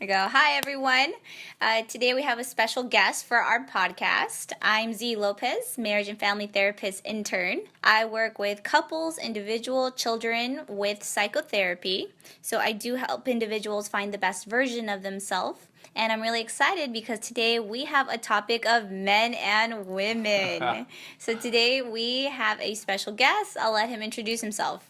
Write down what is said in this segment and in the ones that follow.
I go, hi everyone. Today we have a special guest for our podcast. I'm Zeahlot, marriage and family therapist intern. I work with couples, individual, children with psychotherapy. So I do help individuals find the best version of themselves. And I'm really excited because today we have a topic of men and women. So today we have a special guest. I'll let him introduce himself.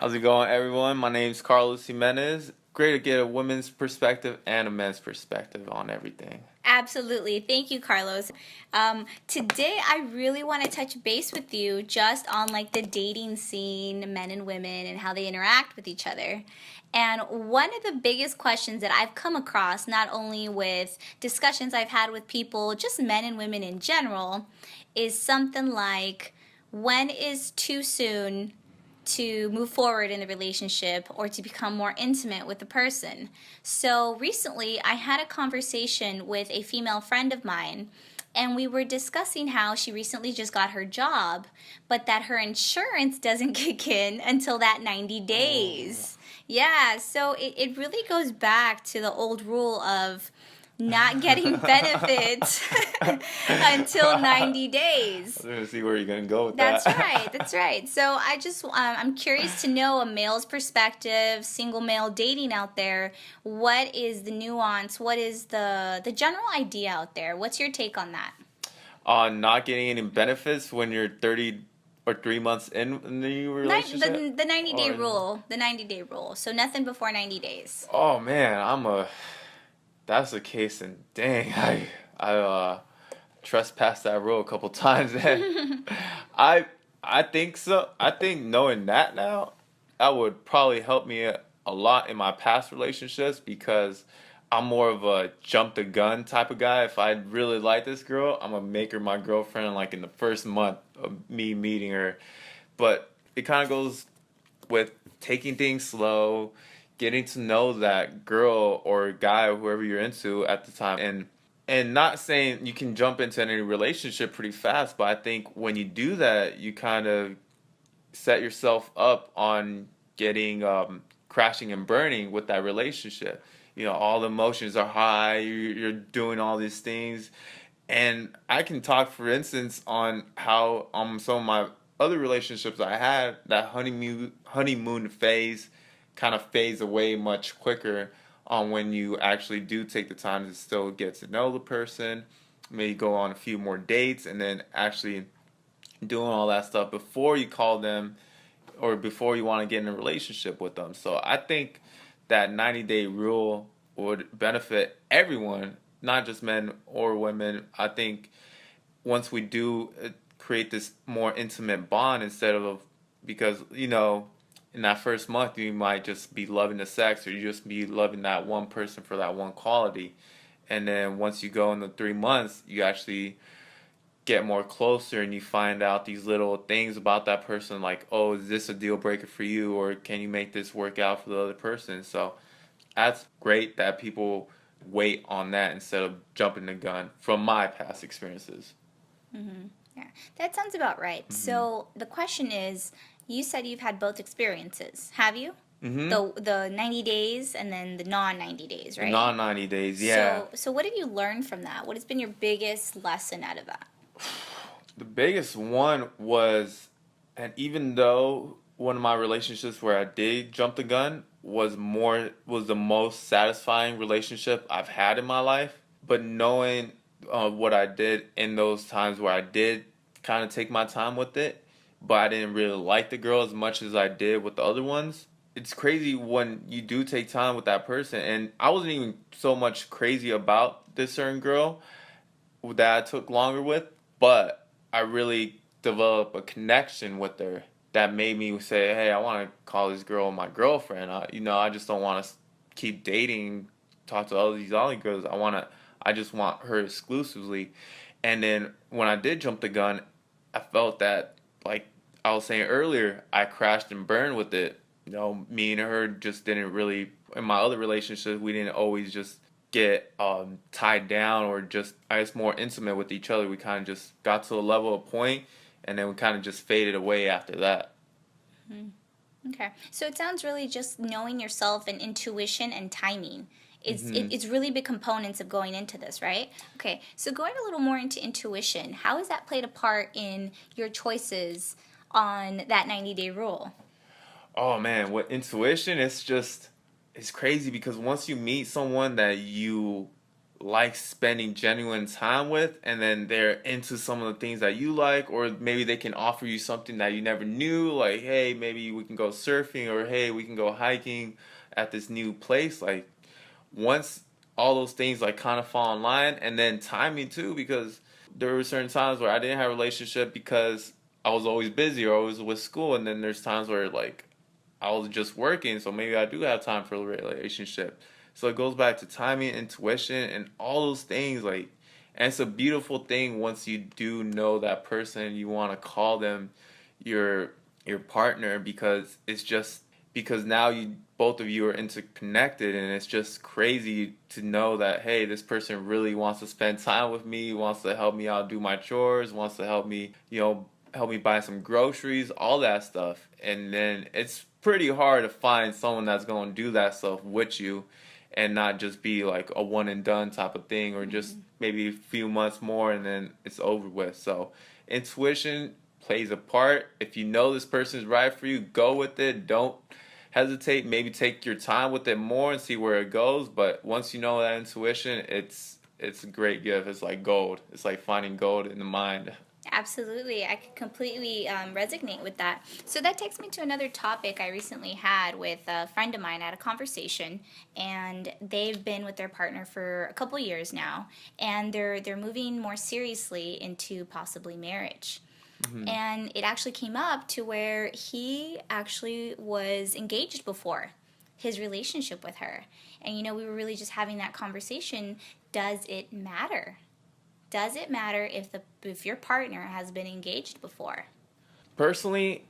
How's it going, everyone? My name's Carlos Jimenez. Great to get a women's perspective and a men's perspective on everything. Absolutely. Thank you, Carlos. Today, I really want to touch base with you just on like the dating scene, men and women, and how they interact with each other. And one of the biggest questions that I've come across, not only with discussions I've had with people, just men and women in general, is something like, when is too soon to move forward in the relationship or to become more intimate with the person? So recently I had a conversation with a female friend of mine, and we were discussing how she recently just got her job, but that her insurance doesn't kick in until that 90 days. Yeah, so it really goes back to the old rule of not getting benefits until 90 days. I was going to see where you're going to go with That's that. right. That's right. So I'm curious to know a male's perspective, single male dating out there. What is the nuance? What is the general idea out there? What's your take on that? Not getting any benefits when you're 30 or 3 months in the relationship? The 90-day rule. The 90-day rule. So nothing before 90 days. Oh, man, that's the case, and dang, I trespassed that rule a couple times. I think so. I think knowing that now, that would probably help me a lot in my past relationships, because I'm more of a jump the gun type of guy. If I really like this girl, I'm gonna make her my girlfriend like in the first month of me meeting her. But it kind of goes with taking things slow, getting to know that girl or guy or whoever you're into at the time, and not saying you can jump into any relationship pretty fast, but I think when you do that, you kind of set yourself up on getting crashing and burning with that relationship. You know, all the emotions are high, you're doing all these things. And I can talk, for instance, on how some of my other relationships I had, that honeymoon phase kind of fades away much quicker when you actually do take the time to still get to know the person, maybe go on a few more dates, and then actually doing all that stuff before you call them or before you want to get in a relationship with them. So I think that 90-day rule would benefit everyone, not just men or women. I think once we do create this more intimate bond, instead of, because, you know, in that first month you might just be loving the sex, or you just be loving that one person for that one quality. And then once you go in the 3 months, you actually get more closer, and you find out these little things about that person, like, oh, is this a deal breaker for you, or can you make this work out for the other person? So that's great that people wait on that instead of jumping the gun, from my past experiences. Mm-hmm. Yeah, that sounds about right. Mm-hmm. So the question is, you said you've had both experiences, have you? Mm-hmm. The 90 days and then the non-90 days, right? The non-90 days, yeah. So what have you learned from that? What has been your biggest lesson out of that? The biggest one was, and even though one of my relationships where I did jump the gun was the most satisfying relationship I've had in my life, but knowing what I did in those times where I did kind of take my time with it, but I didn't really like the girl as much as I did with the other ones. It's crazy when you do take time with that person, and I wasn't even so much crazy about this certain girl that I took longer with, but I really developed a connection with her that made me say, hey, I want to call this girl my girlfriend. I just don't want to keep dating, talk to all these other girls. I just want her exclusively. And then when I did jump the gun, I felt that, like I was saying earlier, I crashed and burned with it. You know, me and her just didn't really, in my other relationships, we didn't always just get tied down or just, I guess, more intimate with each other. We kind of just got to a level of point, and then we kind of just faded away after that. Okay. So it sounds really just knowing yourself and intuition and timing Hmm. It's really big components of going into this, right? Okay, so going a little more into intuition, how has that played a part in your choices on that 90-day rule? Oh man, with intuition, it's crazy because once you meet someone that you like spending genuine time with, and then they're into some of the things that you like, or maybe they can offer you something that you never knew, like, hey, maybe we can go surfing, or hey, we can go hiking at this new place. Like, once all those things like kind of fall in line, and then timing too, because there were certain times where I didn't have a relationship because I was always busy or I was with school, and then there's times where like I was just working, so maybe I do have time for a relationship. So it goes back to timing, intuition, and all those things. Like, and it's a beautiful thing once you do know that person, you want to call them your your partner, because it's just because now you both of you are interconnected, and it's just crazy to know that, hey, this person really wants to spend time with me, wants to help me out do my chores, wants to help me, help me buy some groceries, all that stuff. And then it's pretty hard to find someone that's going to do that stuff with you and not just be like a one and done type of thing, or just maybe a few months more and then it's over with. So intuition plays a part. If you know this person is right for you, go with it. Don't hesitate. Maybe take your time with it more and see where it goes. But once you know that intuition, it's a great gift. It's like gold. It's like finding gold in the mind. Absolutely. I could completely resonate with that. So that takes me to another topic I recently had with a friend of mine. I had a conversation, and they've been with their partner for a couple years now, and they're moving more seriously into possibly marriage. Hmm. And it actually came up to where he actually was engaged before his relationship with her. And we were really just having that conversation. Does it matter? Does it matter if your partner has been engaged before? Personally,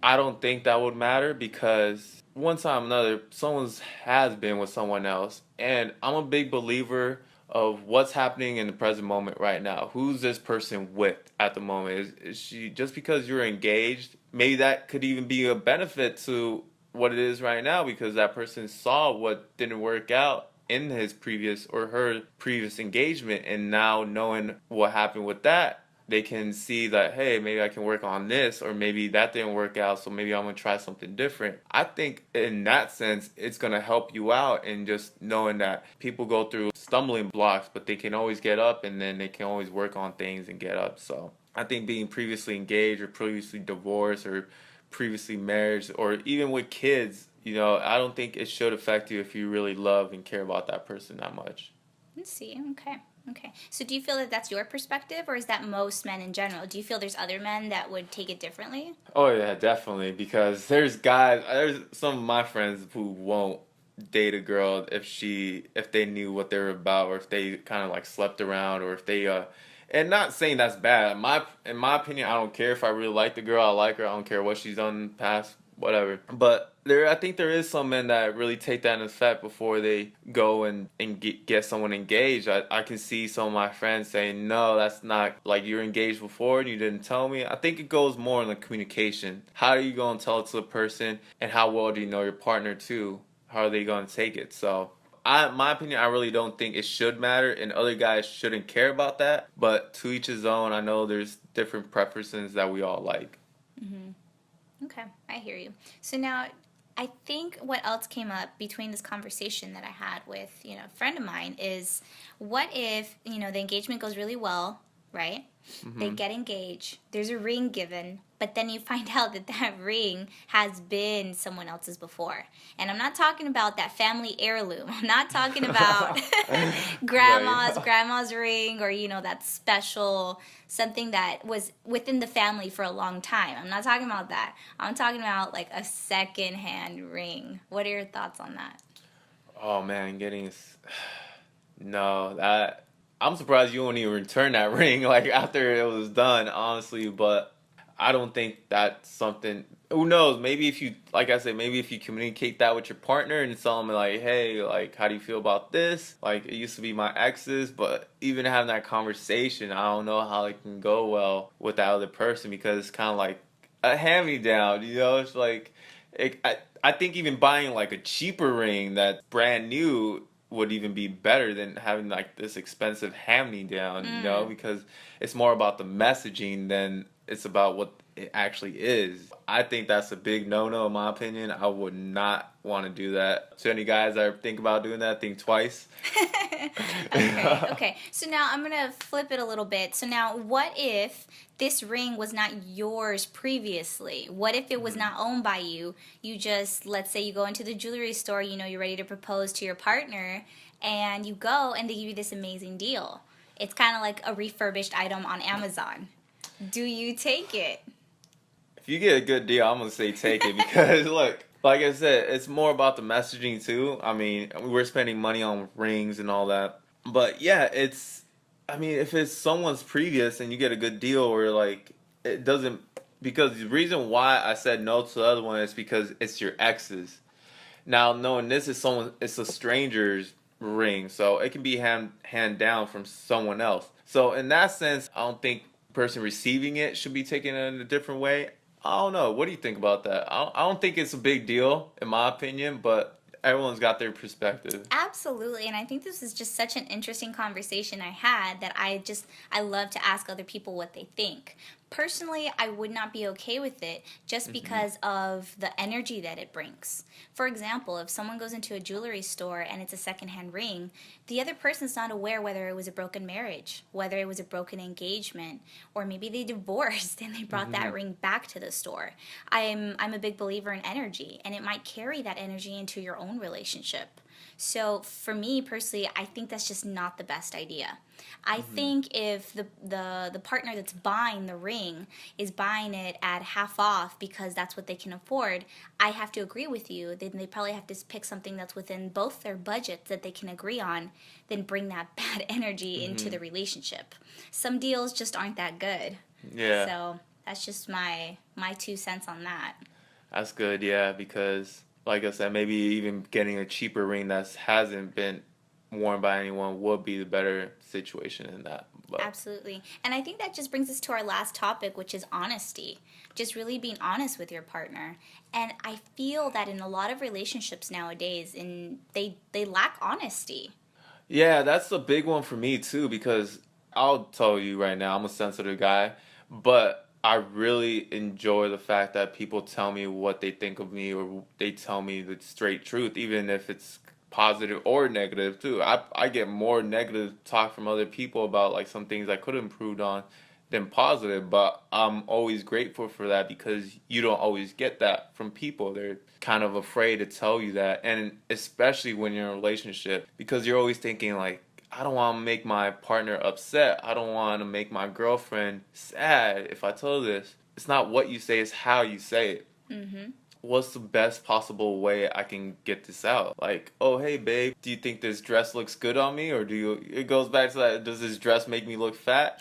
I don't think that would matter because one time or another, someone has been with someone else. And I'm a big believer of what's happening in the present moment right now. Who's this person with at the moment? Is she, just because you're engaged, maybe that could even be a benefit to what it is right now, because that person saw what didn't work out in his previous or her previous engagement, and now knowing what happened with that, they can see that, hey, maybe I can work on this, or maybe that didn't work out, so maybe I'm gonna try something different. I think in that sense it's gonna help you out in just knowing that people go through stumbling blocks, but they can always get up, and then they can always work on things and get up. So I think being previously engaged or previously divorced or previously married, or even with kids, I don't think it should affect you if you really love and care about that person that much. Let's see. Okay. Okay. So do you feel that that's your perspective, or is that most men in general? Do you feel there's other men that would take it differently? Oh yeah, definitely. Because there's some of my friends who won't date a girl if they knew what they're about, or if they kind of like slept around, or if they and not saying that's bad. In my opinion, I don't care if I really like the girl. I like her. I don't care what she's done in the past, whatever. But I think there is some men that really take that in effect before they go and get someone engaged. I can see some of my friends saying, no, that's not, like, you're engaged before and you didn't tell me. I think it goes more in the communication. How are you going to tell it to the person, and how well do you know your partner too? How are they going to take it? So my opinion, I really don't think it should matter, and other guys shouldn't care about that. But to each his own. I know there's different preferences that we all like. Okay, I hear you. So now, I think what else came up between this conversation that I had with, a friend of mine is, what if, the engagement goes really well, right? They Hmm. get engaged, there's a ring given, but then you find out that that ring has been someone else's before. And I'm not talking about that family heirloom. I'm not talking about grandma's Right. grandma's ring, or that special something that was within the family for a long time. I'm not talking about that. I'm talking about like a second-hand ring. What are your thoughts on that? Oh man, no, that I'm surprised you won't even return that ring like after it was done, honestly. But I don't think that's something. Who knows? Maybe if you, like I said, maybe if you communicate that with your partner and tell them like, hey, like, how do you feel about this? Like, it used to be my ex's, but even having that conversation, I don't know how it can go well with that other person, because it's kind of like a hand me down. It's like, I think even buying like a cheaper ring that's brand new, would even be better than having like this expensive hand-me-down, because it's more about the messaging than it's about what it actually is. I think that's a big no-no in my opinion. I would not want to do that. So any guys that think about doing that, think twice. Okay. So now I'm gonna flip it a little bit. So now, what if this ring was not yours previously? What if it was not owned by you? You just, let's say you go into the jewelry store, you're ready to propose to your partner, and you go and they give you this amazing deal. It's kind of like a refurbished item on Amazon. Do you take it? If you get a good deal, I'm gonna say take it because look, like I said, it's more about the messaging too. I mean, we're spending money on rings and all that, but yeah, if it's someone's previous and you get a good deal, or like it doesn't, because the reason why I said no to the other one is because it's your ex's. Now, knowing this is it's a stranger's ring, so it can be hand down from someone else. So in that sense, I don't think the person receiving it should be taken in a different way. I don't know. What do you think about that? I don't think it's a big deal, in my opinion, but everyone's got their perspective. Absolutely, and I think this is just such an interesting conversation I had that I love to ask other people what they think. Personally, I would not be okay with it just because of the energy that it brings. For example, if someone goes into a jewelry store and it's a secondhand ring, the other person's not aware whether it was a broken marriage, whether it was a broken engagement, or maybe they divorced and they brought that ring back to the store. I'm a big believer in energy, and it might carry that energy into your own relationship. So for me personally, I think that's just not the best idea. I think if the partner that's buying the ring is buying it at half off because that's what they can afford, I have to agree with you. Then they probably have to pick something that's within both their budgets that they can agree on, then bring that bad energy into the relationship. Some deals just aren't that good. Yeah. So that's just my 2 cents on that. That's good, yeah, because like I said, maybe even getting a cheaper ring that hasn't been worn by anyone would be the better situation in that. But Absolutely. And I think that just brings us to our last topic, which is honesty. Just really being honest with your partner. And I feel that in a lot of relationships nowadays, they lack honesty. yeah, that's a big one for me too, because I'll tell you right now, I'm a sensitive guy, but I really enjoy the fact that people tell me what they think of me, or they tell me the straight truth, even if it's positive or negative too. I get more negative talk from other people about like some things I could have improved on than positive, but I'm always grateful for that because you don't always get that from people. They're kind of afraid to tell you that, and especially when you're in a relationship, because you're always thinking like, I don't want to make my partner upset. I don't want to make my girlfriend sad if I tell this. It's not what you say, it's how you say it. What's the best possible way I can get this out? Like, oh, hey, babe, do you think this dress looks good on me? Or it goes back to that, does this dress make me look fat?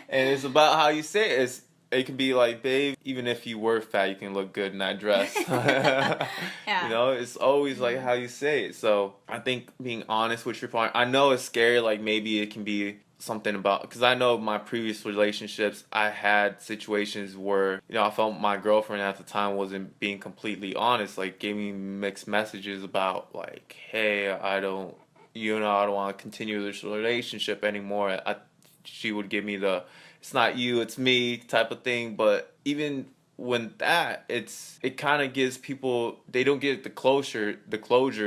And it's about how you say it. It can be like, babe, even if you were fat, you can look good in that dress. Yeah. It's always like how you say it. So I think being honest with your partner, I know it's scary, like maybe it can be something about, because I know my previous relationships, I had situations where, I felt my girlfriend at the time wasn't being completely honest, like gave me mixed messages about like, hey, I don't want to continue this relationship anymore. She would give me the, it's not you, it's me type of thing. But even when it kind of gives people, they don't get the closure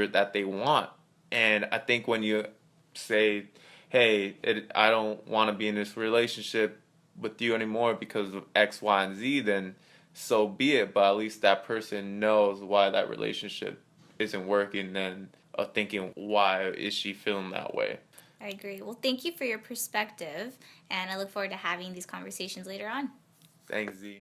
that they want. And I think when you say, hey, I don't want to be in this relationship with you anymore because of X, Y, and Z, then so be it. But at least that person knows why that relationship isn't working, and thinking, why is she feeling that way? I agree. Well, thank you for your perspective, and I look forward to having these conversations later on. Thanks, Z.